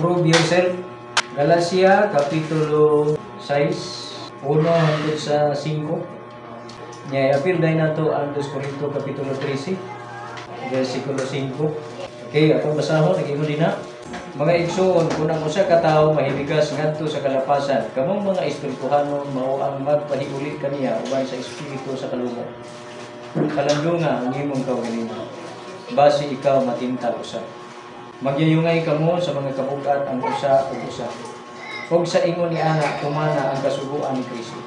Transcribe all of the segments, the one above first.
prove yourself. Galacia, Kapitulo 6, 1 hanggang sa 5. I-appeal dahil na ito ang 2 Corinto, Kapitulo 13, versikulo 5. Okay, atong basahon, nag-ingon din na. Mga igsoon, kung ang usa ka tawo mahibigas ngadto sa kalapasan, kamong mga espirituhanon mao ang magpahiuli kaniya uban sa espiritu sa kalumo. Kalandunga ang imong kaugalingon. Base ikaw matintag usa. Magyayungay kamo sa mga kabugat ang usa ug usa. Ug sa ingon ni ana kumana ang kasuguan ni Kristo.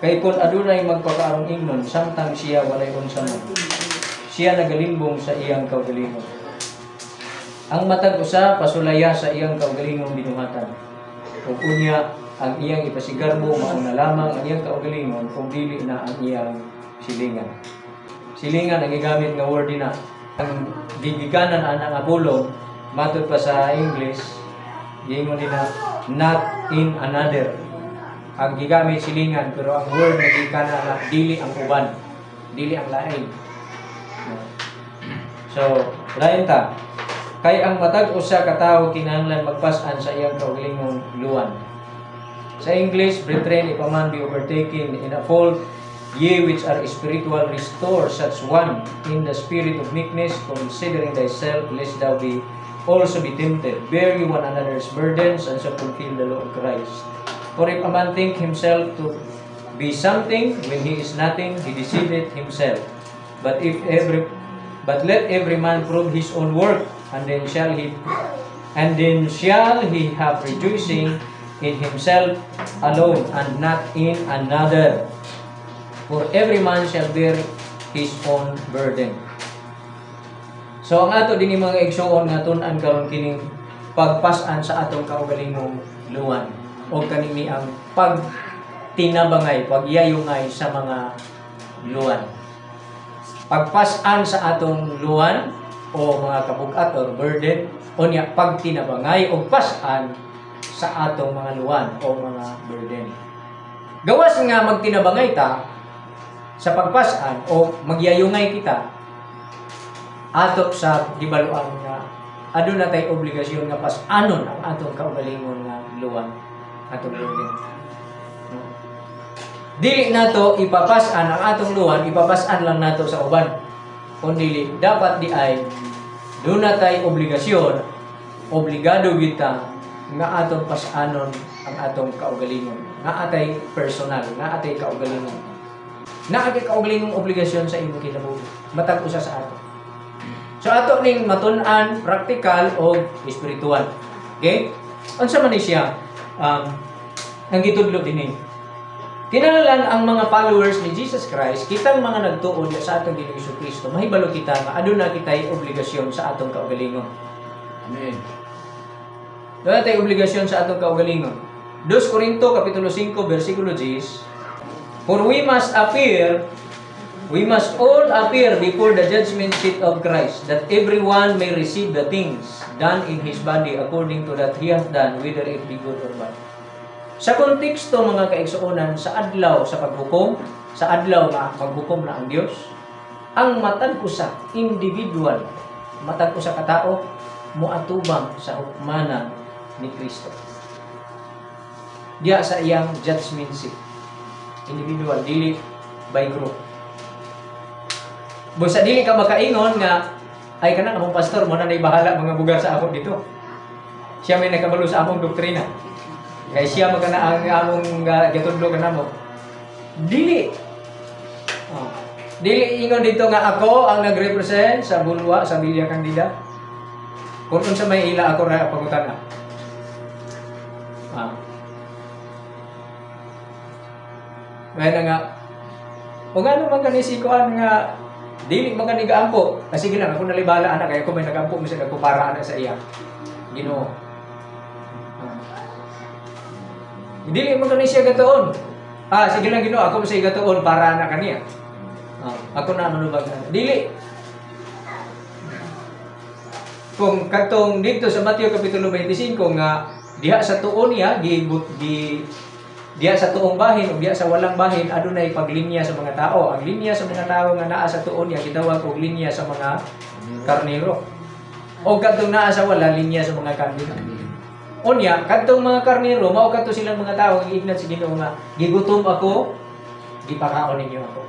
Kay kun adunay magpakaarong ingnon samtang siya walay unsa man. Siya nagalimbong sa iyang kaugalingon. Ang matag usa pasulaya sa iyang kaugalingong binuhatan. Ug unya ang iyang ipasigarbo mao na lamang ang iyang kaugalingon kung dili na ang iyang silingan. Silingan ang gigamit nga word na. Ang gigiganan ang Apollo matud pa sa English, giingon din na not in another. Ang gigamit silingan pero ang word na gigiganan na dili ang uban, dili ang lain. So, lain ta. Kay ang matag usa ka tawo kinahanglan magpas-an sa iyang kaugalingong luwan. Sa English, brethren, if a man be overtaken in a fault, ye which are spiritual, restore such one in the spirit of meekness, considering thyself, lest thou be also be tempted. Bear ye one another's burdens, and so fulfill the law of Christ. For if a man think himself to be something when he is nothing, he deceiveth himself. But let every man prove his own work, and then shall he have rejoicing in himself alone, and not in another. For every man shall bear his own burden. So ang ato din mga igsoon nga tun-an karon kining pagpas-an sa atong kaugalingong luwan o kanini ang pagtinabangay, pagyayungay sa mga luwan. Pagpas-an sa atong luwan o mga kabugat or burden o niya pagtinabangay o pas-an sa atong mga luwan o mga burden. Gawas nga magtinabangay ta sa pagpas-an o magyayungay kita ato sa gibaluan nga aduna tay obligasyon nga pas-anon ang atong kaugalingon nga luwan atong burden. Dili nato ipapas-an ang atong luwan, ipapas-an lang nato sa uban. Kundi dapat di ay doon na tayo obligasyon, obligado kita nga atong pas-anon ang atong kaugalingon. Nga atay personal, nga atay kaugalingon. Nga atay kaugalingong obligasyon sa imong kinabuhi. Matag usa sa ato. So ato ning matun-an, praktikal o espiritual. Okay? Unsa man ni siya? Ang gitudlo dinhi. Kinahanglan ang mga followers ni Jesus Christ, kitang mga nagtuon sa atong Ginoong Jesucristo, mahibalo kita nga aduna kitay obligasyon sa atong kaugalingon. Amen. Doon tay obligasyon sa atong kaugalingon. 2 Corinto Kapitulo 5 versikulo 10. For we must all appear before the judgment seat of Christ, that everyone may receive the things done in his body according to that he hath done, whether it be good or bad. Sa konteksto mga kaigsuonan sa adlaw sa paghukom, sa adlaw na maghukom na ang Dios, ang matag usa individual, matag usa ka tawo moatubang sa hukmanan ni Kristo. Diya sa iyang judgment seat. Individual, dili by group. Busa dili ka makaingon nga ay kana akong pastor mo na nay bahala mga bugar sa ako dito. Siya may nakabalo sa among doktrina. Kaya siya magana ang among gatudlo kanamo. Dili. Dili ingon dito nga ako ang nagrepresent sa bulwa sa Bilya Candida. Kung unsa may ila ako ra pangutana. Kaya nga o nga naman kanisikuan nga dili man kani gaampo. Kasi gilang ako nalibala anak kaya ko may nagampo mi sa nagkupara ana sa iya. Ginoo. Dili man kani siya gatuon. Sige lang Ginoo, ako sa gatuon para na kaniya. Ako na manubag na. Dili. Kung katong dito sa Mateo Kapitulo 25 nga diha sa tuon niya diha sa tuong bahin o diha sa walang bahin adunay paglinya sa mga tao. Ang linya sa mga tao nga naa sa tuon niya gitawag og linya sa mga karnero. O kadtong naa sa wala linya sa mga karnero. Unya, kadtong mga karnero, mao kadto silang mga tao nga ignat sa Ginoo nga gigutom ako, gipakaon ninyo ako.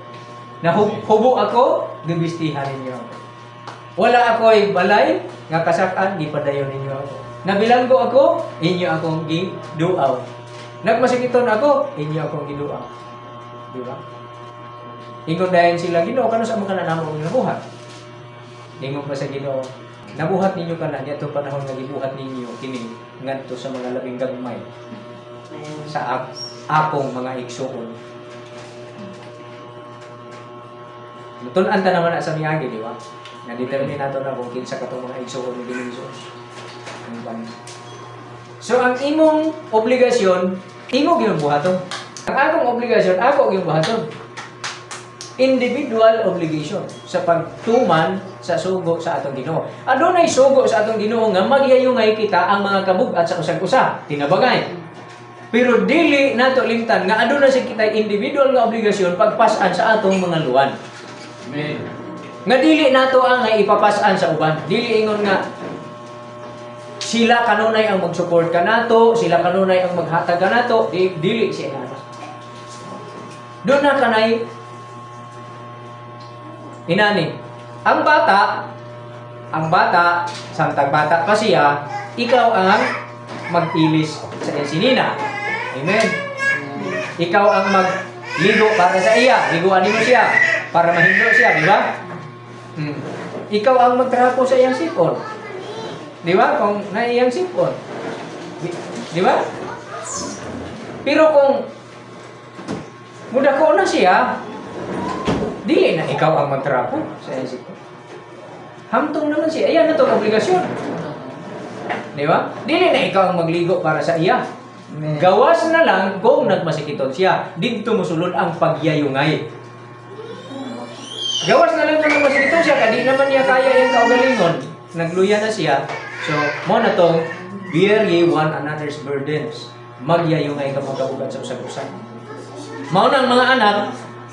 Nahubo ako, gibistihan ninyo ako. Wala ako'y balay nga kasak-an, gipadayon ninyo ako. Nabilanggo ako, inyo akong giduaw. Nagmasikiton ako, inyo akong giduaw. Di ba? Ingon dahil sila, Ginoo, kano sa mga nanamo ng nabuhat? Ingon pa sa Ginoo, nabuhat ninyo ka na, niyato panahon nga gibuhat ninyo, kini, ngadto sa mga labing gagmay, sa akong mga igsuon. Tunan ta naman na sa miyagi, di ba? Na-determine nato na kung kinsa katong mga igsuon ni Diyos. So, ang imong obligasyon, imo gyud buhaton. Ang akong obligasyon, ako gyud buhaton. Individual obligation sa pagtuman sa sugo sa atong Ginoo. Adunay sugo sa atong Ginoo nga magyayungay kita ang mga kabug-at sa usag-usa, tinabagay. Pero dili nato limtan nga aduna sa kita individual nga obligasyon pagpas-an sa atong mga luwan. Amen. Nga dili nato ang ipapas-an sa uban. Dili ingon nga sila kanunay ang mag-support kanato, sila kanunay ang maghatag kanato, dili siya nga. Doon na kanay inani. Ang bata, santang bata pa siya, ikaw ang mag-ilis sa ensinina. Amen. Ikaw ang magligo para sa iya. Liguan mo siya para mahindo siya, di ba? Ikaw ang magtrapo sa iyang sipon. Di ba? Kung na iyang sipon. Di ba? Pero kung mudako na siya, dili na ikaw ang magtrapo sa iyang sipon. Hamtong naman siya. Ayan na itong obligasyon. Di ba? Dili na ikaw ang magligo para sa iya. Gawas na lang kung nagmasikiton siya. Dito musulod ang pagyayungay. Gawas na lang kung nagmasikiton siya. Kadi naman niya kaya yung kaugalingon. Nagluya na siya. So, mo na itong bear ye one another's burdens. Magyayungay ka magkabugat sa usag-usag. Maunang mga anak,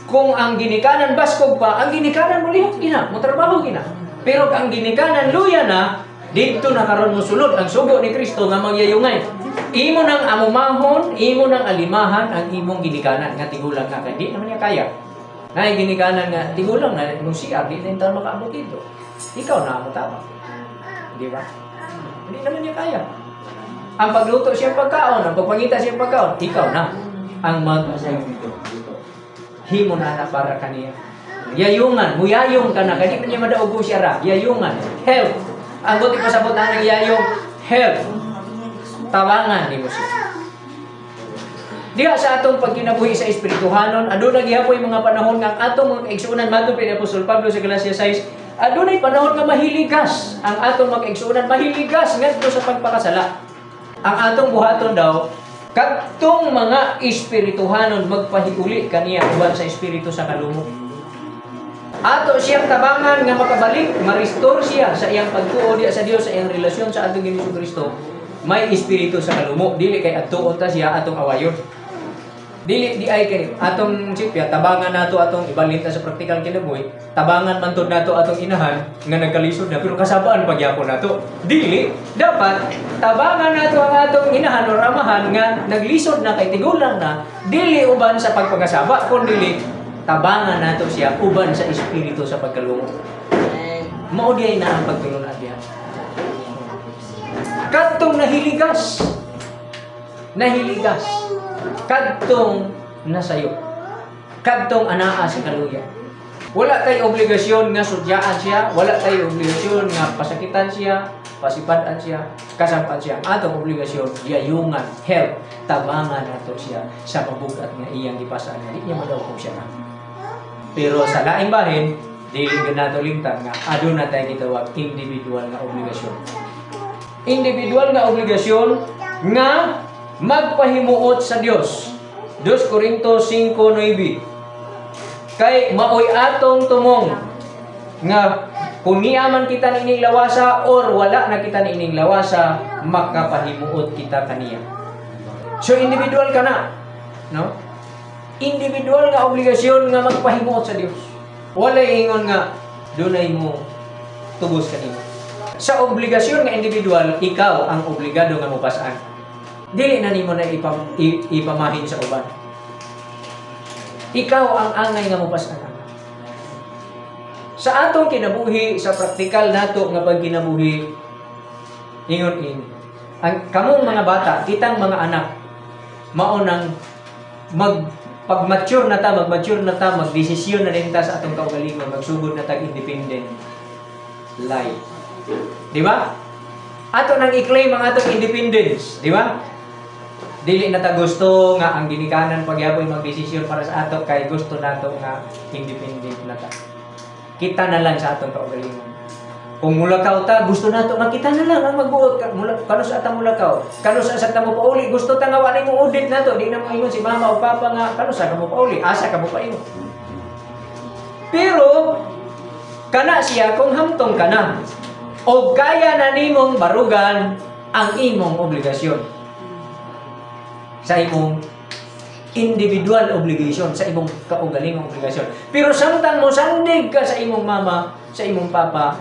kung ang ginikanan baskog pa, ang ginikanan mo lihok gina, mo trabaho gina. Pero ang ginikanan luya na, dito na karon mo sulod ang sugo ni Kristo nga magyayungay. Imo nang amumahon, imo nang alimahan ang imong ginikanan nga tigulang ka. Di naman niya kaya. Nay ginikanan nga tigulang na nung siya, di na tayo makaabot dito. Ikaw na mo tama. Di ba? Hindi naman niya kaya. Ang pagluto siya pagkaon, ang pagpangita siya pagkaon, ikaw na ang himo na na para kaniya. Yayungan, muyayong ka na, kani niya madaugo siya ra. Yayungan, help. Ang buti pasabot na ng yayong, help. Tawangan ni mo siya. Diha sa atong pagkinabuhi sa espirituhanon, aduna gihapoy mga panahon nga atong mga kaigsuonan madupin ni Apostol Pablo sa Galacia 6. Adunay panahon nga mahiligas ang atong mga kaigsuonan, mahiligas ngadto sa pagpakasala. Ang atong buhaton daw kadtong mga espirituhanon magpahiuli kaniya uban sa espiritu sa kalumot. Ato siyang tabangan nga makabalik, ma-restore siya sa iyang pagtuo diya sa Dios, sa iyang relasyon sa atong Ginoong Kristo. May espiritu sa kalumo, dili kay adtuon ta siya atong awayon. Dili di ay kay atong sipya tabangan nato atong ibalhin ta sa praktikal kinabuhi. Tabangan man tud nato atong inahan nga nagkalisod na pero kasabaan pagyapon nato. Dili dapat tabangan nato ang atong inahan o ramahan nga naglisod na kay tigulang na, dili uban sa pagpagasaba kundi tabangan nato siya uban sa espiritu sa pagkalungo. Mao diay na ang pagtulungan diha. Kadtong nahiligas, kadtong nasayo, kadtong anaa sa kaluya. Wala tay obligasyon nga sudyaan siya, wala tay obligasyon nga pasakitan siya, pasipadan siya, kasampan siya. Atong obligasyon, yayungan, help, tabangan nato siya sa mabugat nga iyang gipasaan. Di niya madaw kung siya na. Pero sa laing bahin, di nato limtan nga aduna tay gitawag individual nga obligasyon. Individual nga obligasyon nga magpahimuot sa Dios. 2 Corintios 5:9. Kay maoy atong tumong nga kung niaman kita nining lawasa or wala na kita nining lawasa, makapahimuot kita kaniya. So individual ka na, no? Individual nga obligasyon nga magpahimuot sa Dios. Wala ingon nga dunay mo tubos kanimo. Sa obligasyon nga individual, ikaw ang obligado nga mopasaan. Dili na nimo na ipamahin sa uban. Ikaw ang angay nga mopasaan. Sa atong kinabuhi, sa praktikal nato nga pagkinabuhi, ingon ini. Ang kamong mga bata, kitang mga anak, maunang pag-mature na ta, magdesisyon na din ta sa atong kaugalingon, magsugod na tag independent life. Di ba? Ato nang i-claim ang atong independence, di ba? Dili na ta gusto nga ang ginikanan pagyapon magdesisyon para sa ato kay gusto nato nga independent na ta. Kita na lang sa atong kaugalingon. Kung mulakaw ta, gusto nato nga kita na lang ang magbuot kano sa atong mulakaw. Kano sa ta mo pauli, gusto ta nga wala mo audit nato, di na mo ingon si mama o papa nga kano sa ka mo pauli, asa ka mo paingon. Pero kana siya kung hamtong kana o kaya na nimong barugan ang imong obligasyon sa imong individual obligation, sa imong kaugalingong obligasyon. Pero samtang mo sandig ka sa imong mama, sa imong papa,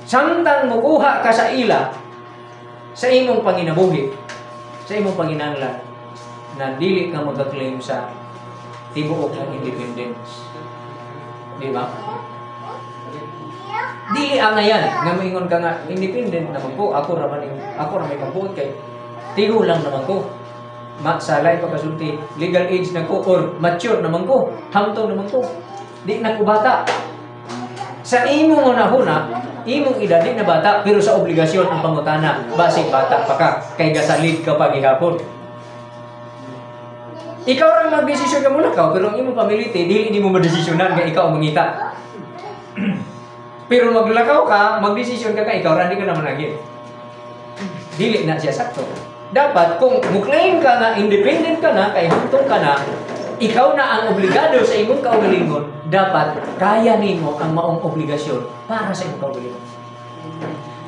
samtang mukuha ka sa ila, sa imong panginabuhi, sa imong panginahanglan, na dili ka mag-claim sa tibuok ng independence. Di ba? Dili angayan nga moingon ka nga independent naman ko, ako ra may kabuot kay tigo lang naman ko. Sa lain pagkasulti, legal age na ko or mature naman ko, hamtong naman ko. Di na ko bata. Sa imong unahuna, imong edad di na bata, pero sa obligasyon ang pangutana, basig bata pa ka, kay gasalid ka pa gihapon. Ikaw ra magdesisyon ka muna ka, pero ang imong pamiliti, dili ni mo madesisyonan nga ikaw ang mangita. Pero maglakaw ka, magdesisyon ka ikaw ra, di ka naman agit. Dili na siya sakto. Dapat, kung muklaim ka na, independent ka na, kay hantong ka na, ikaw na ang obligado sa imong kaugalingon, dapat kaya nimo ang maong obligasyon para sa imong kaugalingon.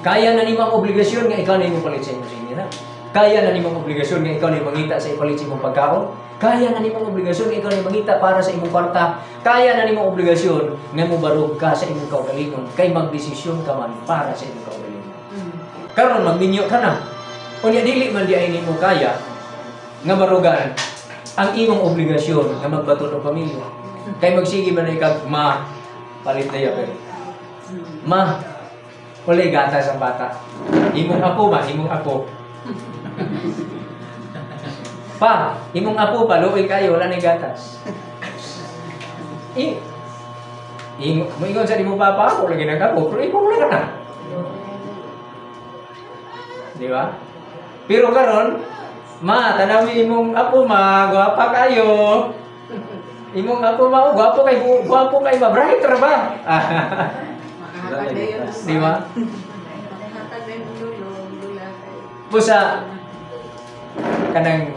Kaya na nimo ang obligasyon nga ikaw na imong palit sa imong sinina. Kaya na nimo ang obligasyon nga ikaw na imong mangita sa ipalit sa imong pagkaon. Kaya na nimo ang obligasyon nga ikaw na imong mangita para sa imong kwarta. Kaya na nimo ang obligasyon nga mubarog ka sa imong kaugalingon, kay magdesisyon ka man para sa imong kaugalingon. Karon magminyo ka na. Unya dili man di ay nimo kaya nga barugan ang imong obligasyon nga magbaton og pamilya. Kay magsige man ikag ma palit na yapon. Ma ulay gatas ang bata. Imong apo ba, imong apo. Pa, imong apo pa luoy kayo wala ni gatas. Mo ingon sa imong papa ako lagi nagako, pero ikaw wala ka na. Di ba? Pero karon, ma, tanami imong apo ma, gwapa kayo. Imong apo ma, gwapo kay ma, bright ra ba? Di ba? Pusa kanang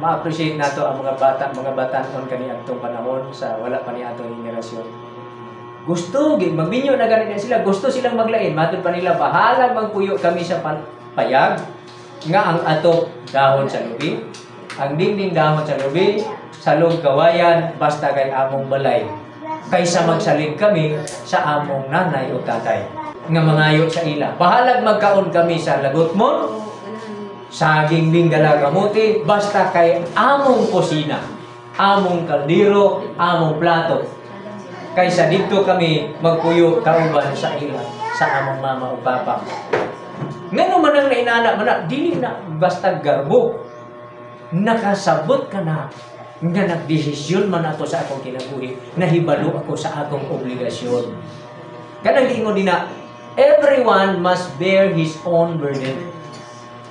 ma-appreciate nato ang mga bata-on kani adtong panahon sa wala pa ni atong henerasyon. Gusto gid magbinyo na ganit sila, gusto silang maglain, matud pa nila bahala magpuyo kami sa payag nga ang ato dahon sa lubi, ang dingding dahon sa lubi, sa loob kawayan, basta kay among balay. Kaysa magsalin kami sa among nanay o tatay nga mangayo sa ila. Bahalag magkaon kami sa lagot mo, saging binggala kamuti, basta kay among kusina, among kaldero, among plato. Kaysa dito kami magpuyo kauban sa ila, sa among mama o papa. Ngano man ang nainana man na, dili na basta garbo. Nakasabot ka na nga nagdesisyon man ako sa akong kinabuhi, nahibalo ako sa akong obligasyon. Kanang giingon din na, everyone must bear his own burden.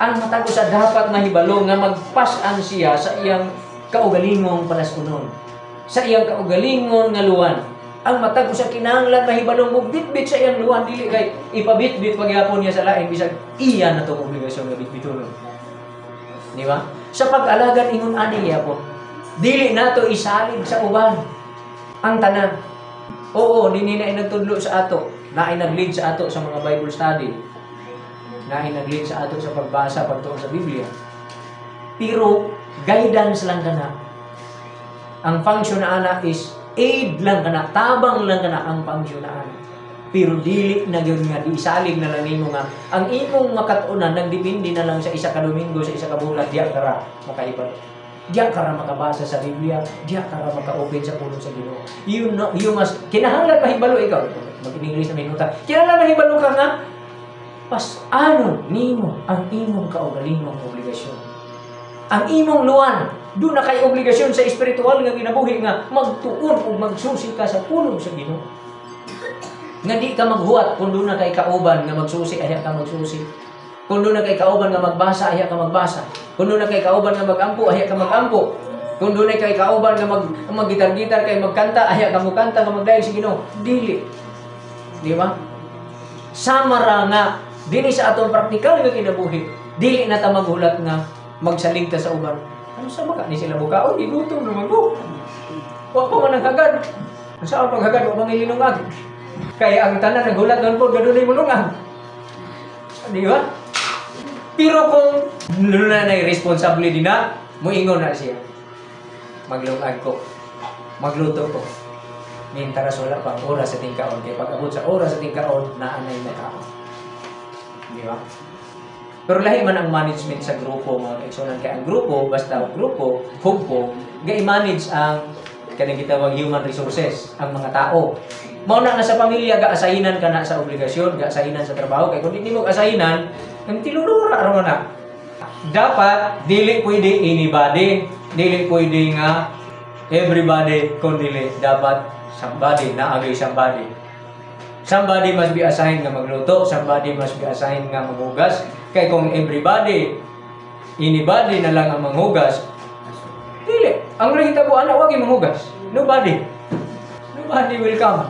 Ang matago sa dapat mahibalo nga magpas-an siya sa iyang kaugalingong palaskunon, sa iyang kaugalingong nga luwan. Ang matago sa kinahanglan mahibalong mo bitbit sa iyang luwan, dili kay ipabitbit pagyapon niya sa lain bisag iya na tong obligasyon nga bitbiton. Di ba? Sa pag-alagad ingon ani yapon, dili nato isalid sa uban ang tanan. Oo, dinhi na nagtudlo sa ato, naay nag-lead sa ato sa mga Bible study, naay nag-lead sa ato sa pagbasa pagtuon sa Biblia. Pero guidance lang kana. Ang function na ana is aid lang kana, tabang lang kana ang function na ana. pero dili na gyud nga di salig na lang nimo nga ang imong makatunan nagdepende na lang sa isa ka Domingo, sa isa ka bulan diya kara makaibad. Diya kara makabasa sa Biblia, diya kara maka-open sa pulong sa Ginoo. You must kinahanglan mahibalo ikaw. Mag-English na minuta. Kinahanglan mahibalo ka nga ano nimo ang imong kaugalingong obligasyon. Ang imong luwan, doon na kay obligasyon sa espiritual nga ginabuhi nga magtuon o magsusi ka sa pulong sa Ginoo. Nga di ka maghuwat kung doon na kay kauban nga magsusi, ayaw ka magsusi. Kung doon na kay kauban nga magbasa, ayaw ka magbasa. Kung doon na kay kauban nga magampo, ayaw ka magampo. Kung doon na kay kauban nga maggitar-gitar, kay magkanta, ayaw ka magkanta, nga magdayag sa Ginoo. Dili. Di ba? Samara nga, dili sa atong praktikal nga kinabuhi, dili na ta maghulat nga magsalig ta sa uban. Ano sa baka ni sila bukaon, igutom naman ko. Wa pa man naghagad. Sa ang paghagad, wa mangilinungag. Kaya ang tanan naghulat doon po, gadunay mulungag. Di ba? Pero kung luna na responsable din na, muingon na siya. Maglungag ko. Magluto ko. Mintaras wala pang oras sa tingkaon. Kaya pag abot sa oras sa tingkaon, naanay na kaon. Di ba? Pero lahi man ang management sa grupo, mga kaigsunan. Kaya ang grupo, basta ang grupo, hugpo, ga-manage ang kanang gitawag human resources, ang mga tao. Mauna na sa pamilya, ga-asayinan ka na sa obligasyon, ga-asayinan sa trabaho. Kaya kung hindi mo asayinan, ang tilulura araw na. Dapat, dili pwede anybody, dili pwede nga everybody, kung dili, dapat somebody, naagay somebody. Somebody must be assigned nga magluto, somebody must be assigned nga maghugas. Kaya kung everybody, anybody na lang ang manghugas, dili. Ang nakita ko, anak, wag yung manghugas. Nobody. Nobody will come.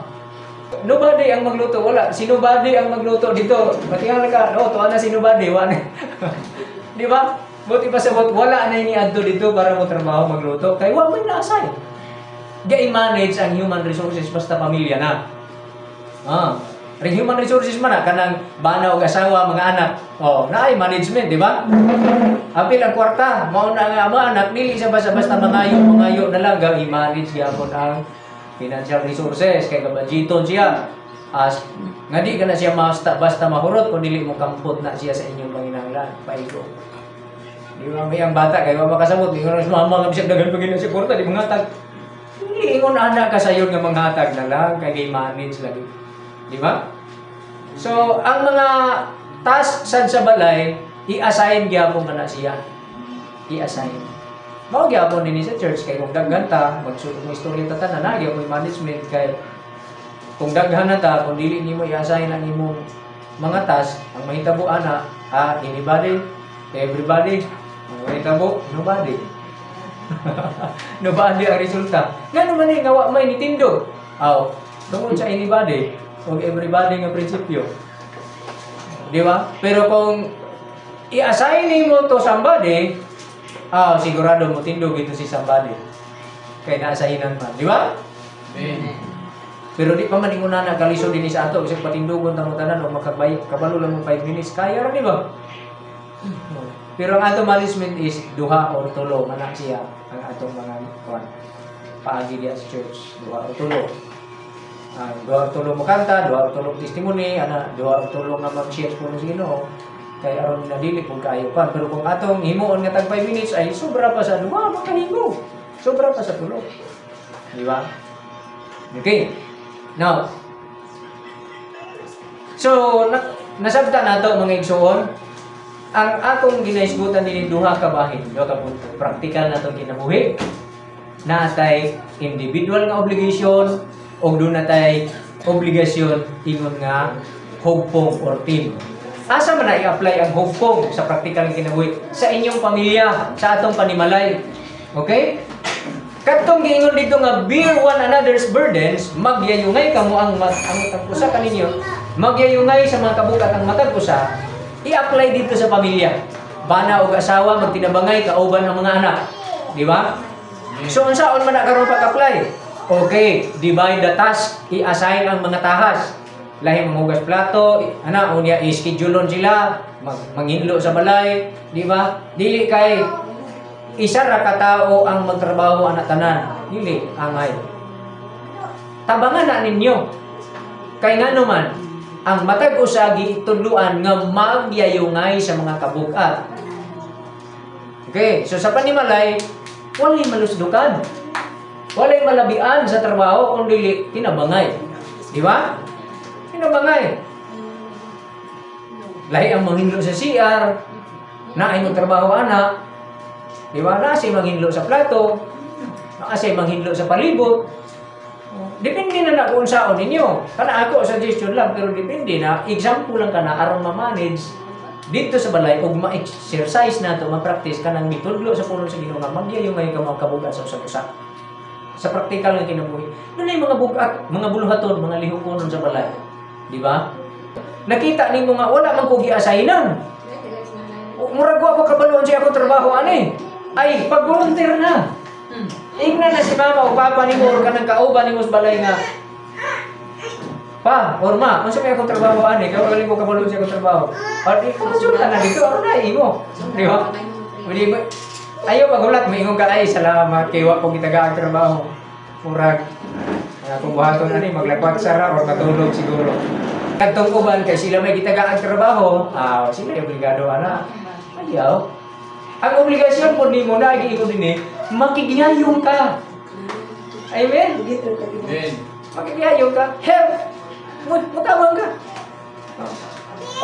Nobody ang magluto. Wala. Si nobody ang magluto dito. Patingan ka, no, tuwa na si nobody. Di ba? Buti pa sa wala na iniadto dito para mo trabaho magluto. Kaya wag may na-assign. Ga-manage ang human resources basta pamilya na. Ring human resources man na kanang bana o asawa, mga anak. Naay management, di ba? Apil ang kwarta, mao na nga mga anak dili sa basta mangayo na lang i-manage gyapon ang financial resources kay budgeton siya. As nga di ka na siya basta mahurot kung dili mo kampot na siya sa inyong panginahanglan, paigo. Di ba may ang bata kay makasabot, ingon sa mama nga bisag dagan pagina si kwarta di mangatag. Dili ingon anak ka sayon nga manghatag na lang kay manage lagi. Di ba? So, ang mga task sad sa balay, i-assign gyapon kana siya. I-assign. Mao gyapon din sa church kay kung daghan ta, magsulod mo istorya ta tanan na gyapon management kay kung daghan na ta, kung dili nimo i-assign ang imong mga task, ang mahitabo ana, anybody, everybody, ang mahitabo, nobody. Nobody ang resulta. Ngano man nga wa may nitindog. Tungod sa anybody o everybody nga prinsipyo. Di ba? Pero kung i-assign mo to somebody, sigurado mo tindog ito si somebody. Kaya na-assignan man. Di ba? Pero di pa man inguna na kalisod din sa ato. Kasi patindugon tamo tanan o makabay. Kabalo lang mo 5 minutes. Kaya rin, di ba? Pero ang atong management is duha o tulo. Manak siya ang atong mga paagi diya sa church. Duha o tulo. Duha tulo mo kanta, duha tulo testimony, duha tulo nga mag-share po ng Ginoo. Kaya aron nadili kung kaayo pa. Pero kung atong himuon nga tag 5 minutes ay sobra pa sa duha, makahimo. Sobra pa sa tulo. Di ba? Okay. Now, so nasabta nato mga igsuon, ang atong ginaisgutan din duha ka bahin, duha ka punto. Praktikal natong kinabuhi. Natay individual nga obligation o doon na tayo obligasyon ingon nga hugpong or team. Asa man na i-apply ang hugpong sa praktikal nga kinabuhi? Sa inyong pamilya, sa atong panimalay. Okay? Katong giingon dito nga bear one another's burdens, magyayungay kamo ang usa kaninyo, magyayungay sa mga kabugat ang matag usa, i-apply dito sa pamilya. Bana o asawa magtinabangay kauban ng mga anak. Di ba? So unsaon man na karon pag-apply? Okay, divide the task, i-assign ang mga tahas. Lahi manghugas plato, unya i-scheduleon sila, manghinlo sa balay, di ba? Dili kay isa ra ka tawo ang magtrabaho ana tanan. Dili angay. Tabangan na ninyo. Kay nga naman, ang matag usagi itudluan nga magyayungay sa mga kabugat. Okay, so sa panimalay, walay malusdukan. Walay malabian sa trabaho kung dili kinabangay. Di ba? Kinabangay. Lahi ang manghinlo sa CR, naay magtrabaho anak. Di ba? Naasay manghinlo sa plato, naasay manghinlo sa palibot. Depende na kung saan ninyo. Kana ako, suggestion lang, pero depende na. Example lang ka na, aron ma-manage dito sa balay, o ma-exercise na ito, ma-practice ka ng mitudlo sa puno sa Ginoo nga magyayong ngayon ka mga kabugat sa usap-usap. Sa praktikal ng kinabuhi. Doon ay mga bugat, mga buluhaton, mga lihukonon sa balay. Di ba? Nakita ni mga wala man ko giasahinan. Murag ako kabaluan siya ako trabaho ani. Ay, pag-volunteer na. Ingnan na si mama o papa ni mo or ka ng kauban ni mo sa balay nga. Pa, or ma, kung sabi akong trabaho ani, kaya galing ko kabaluan siya akong trabaho. Or di ko masulta na dito, ano na, imo. Di ba? Ayaw pagulat, maingong ka ay, salamat, kiwa kong gitagaan trabaho. Murag, kung buhaton ani, maglakwat sara or matulog siguro. Kagtong uban, kay sila may gitagaan trabaho, sila yung obligado, ana. Ayaw. Ang obligasyon po ni mo na, iikot din makigiyayong ka. Amen? Amen. Makigiyayong ka. Help! Mutabang ka.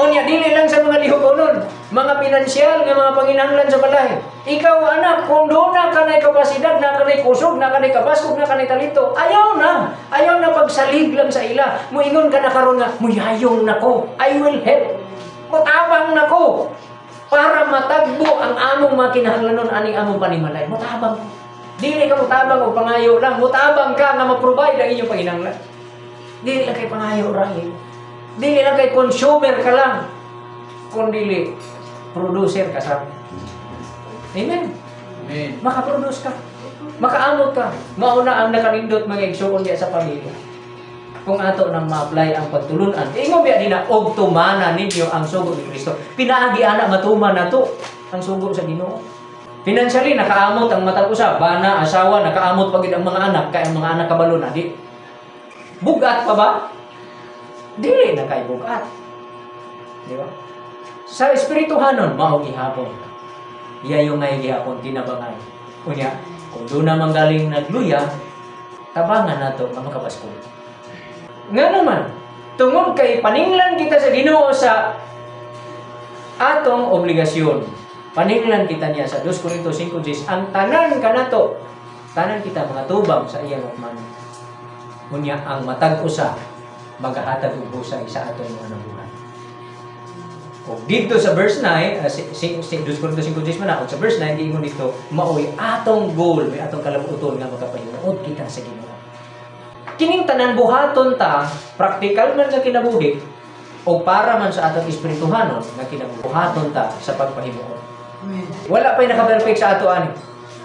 Unya, dili lang sa mga lihukonon. Mga pinansyal, nga mga panginahanglan sa balay. Ikaw, anak, kung doon na ka na'y kapasidad, na ka na'y kusog, na ka na'y kabasog, na ka na'y talito, ayaw na. Ayaw na pagsalig lang sa ila. Muingon ka na karon nga, muyayong na ko. I will help. Mutabang na ko. Para matagbo ang among mga kinahanglanon aning among panimalay. Mutabang. Dili ka mutabang o pangayo lang. Mutabang ka nga ma-provide ang inyong panginahanglan. Dili lang kay pangayo rahil. Dili lang kay consumer ka lang. Kung dili, producer ka sa. Amen. Amen. Makaproduce ka. Makaamot ka. Mauna ang nakanindot mga igsuon diya sa pamilya. Kung ato nang ma-apply ang pagtulunan, ingon biya din na og tumana ninyo ang sugo ni Kristo. Pinaagi ana matuman nato ang sugo sa Ginoo. Financially nakaamot ang matag usa, bana, asawa, nakaamot pagid ang mga anak, kay ang mga anak kabalo na di. Bugat pa ba? Dili na kay bugat. Di ba? Sa espirituhanon mao gihapon. Iya yung ngay gihapon tinabangay. Unya, kung doon na manggaling nagluya, tabangan nato ang makapasko. Nga naman, tungod kay paninglan kita sa Ginoo sa atong obligasyon. Paninglan kita niya sa 2 Corintios 5:10, ang tanan kanato, tanan kita mga tubang sa iyang atman. Unya ang matag usa magahatag og husay sa atong mga nabuhat. O dito sa verse 9, 2 Corintios 5:10 man ako, sa verse 9 giingon dito, maoy atong goal, may atong kalabuton nga makapahinuod kita sa Ginoo. Kining tanan buhaton ta, praktikal man nga kinabuhi, o para man sa atong espirituhanon nga kinabuhi, buhaton ta sa pagpahimuon. Wala pa'y nakaperfect sa ato ani.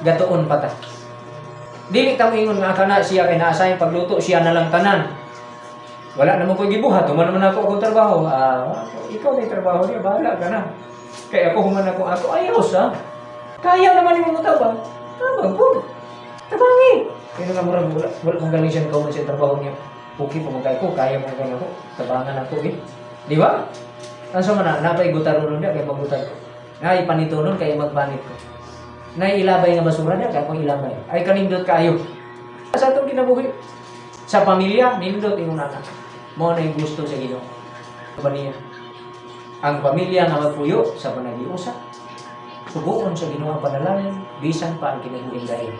Gatuon pa ta. Dili ta moingon nga kana siya kay naasayan pagluto, siya na lang tanan. Wala naman ko gibuhat, human naman ako akong trabaho. Ikaw na yung trabaho niya, bahala ka na. Kaya ako human ako ayaw sa. Kaya naman yung mga tabang. Tabang po. Tabangi. Kaya nga murag wala kong galing siya kauman siya trabaho niya. Okay po magkaya ko, kaya mo kaya ako. Tabangan ako eh. Di ba? Anso man na, napay-gutar mo niya, kaya maggutar ko. Naipanito nun, kaya magbanit ko. Nailabay nga basura niya, kaya akong ilabay. Ay kanindot kayo. Sa itong kinabuhi. Sa pamilya, nindot yung anak. Mo na yung gusto sa Ginoo. Niya. Ang pamilya nga magpuyo sa panagiusa. Subuon sa Ginoo ang panalangin, bisan pa ang kinabuhing dahil.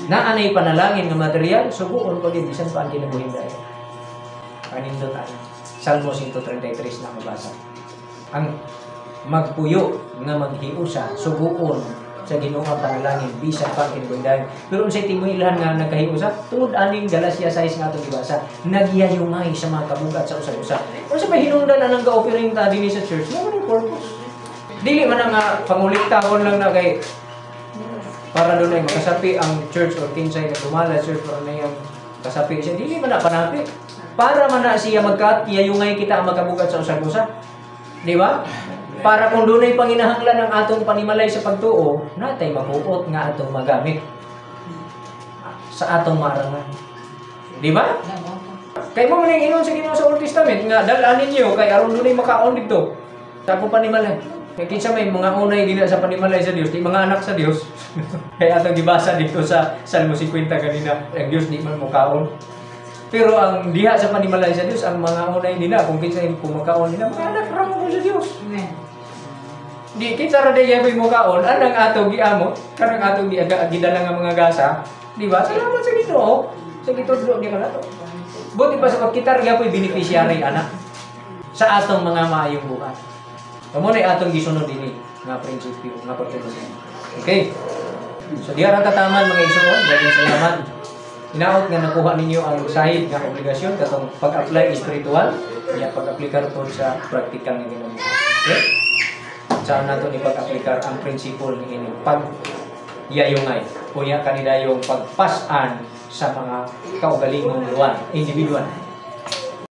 Naanay panalangin ng material, subuon ko din, bisan pa ang kinabuhing dahil. Kanindot tayo. Salmo 133 na mabasa. Ang magpuyo nga maghiusa, subuon sa Ginoo ang panalangin, bisan pa ang kinabuhing dahil. Pero unsay timuilan nga nagkahiusa, tungod aning Galacia 6 nga itong ibasa, nagyayungay sa mga kabugat sa usag-usag. Kung sa may hinungdan na nang ga-offering ta din sa church, ano yung purpose? Dili man nga panguliktahon lang na kay para doon ay makasapi ang church o kinsay na dumala church para na yung kasapi siya. Dili man na panapi. Para man na siya magkatiyayungay kita ang magkabugat sa usag-usag. Di ba? Para kung doon ay panginahanglan ng atong panimalay sa pagtuo, natay mabuot nga atong magamit sa atong marangan. Di ba? Kay mo man ingon sa Ginoo sa Old Testament nga dal-an ninyo kay aron dunay makaon dito. Sa akong panimalay. Kay kinsa may mga unay dili sa panimalay sa Dios, di mga anak sa Dios. Kaya atong gibasa dito sa Salmo 50 kanina, ang Dios di man mukaon. Pero ang diha sa panimalay sa Dios, ang mga unay nila kung kinsa yung makaon nila, mga anak ra mo sa Dios. Amen. Di kinsa ra day mo mukaon, anang ato giamo, kanang ato gidala nga mga gasa, di ba? Salamat sa Ginoo. Sa Ginoo di ka nato. Buti pa sa pagkitar gyapon beneficiary anak sa atong mga maayong buhat. Kamo na atong gisunod dinhi nga prinsipyo nga pagtulungan. Okay. So diha ra tataman mga igsoon, daghang salamat. Hinaot nga nakuha ninyo ang sahid nga obligasyon katong pag-apply spiritual, iya pag-aplikar po sa practical nga ginoo. Okay? Saan nato ni pag-aplikar ang prinsipyo ni ini pag yayungay o ya kanidayong pagpasan sa mga kaugalingong luwan, individual.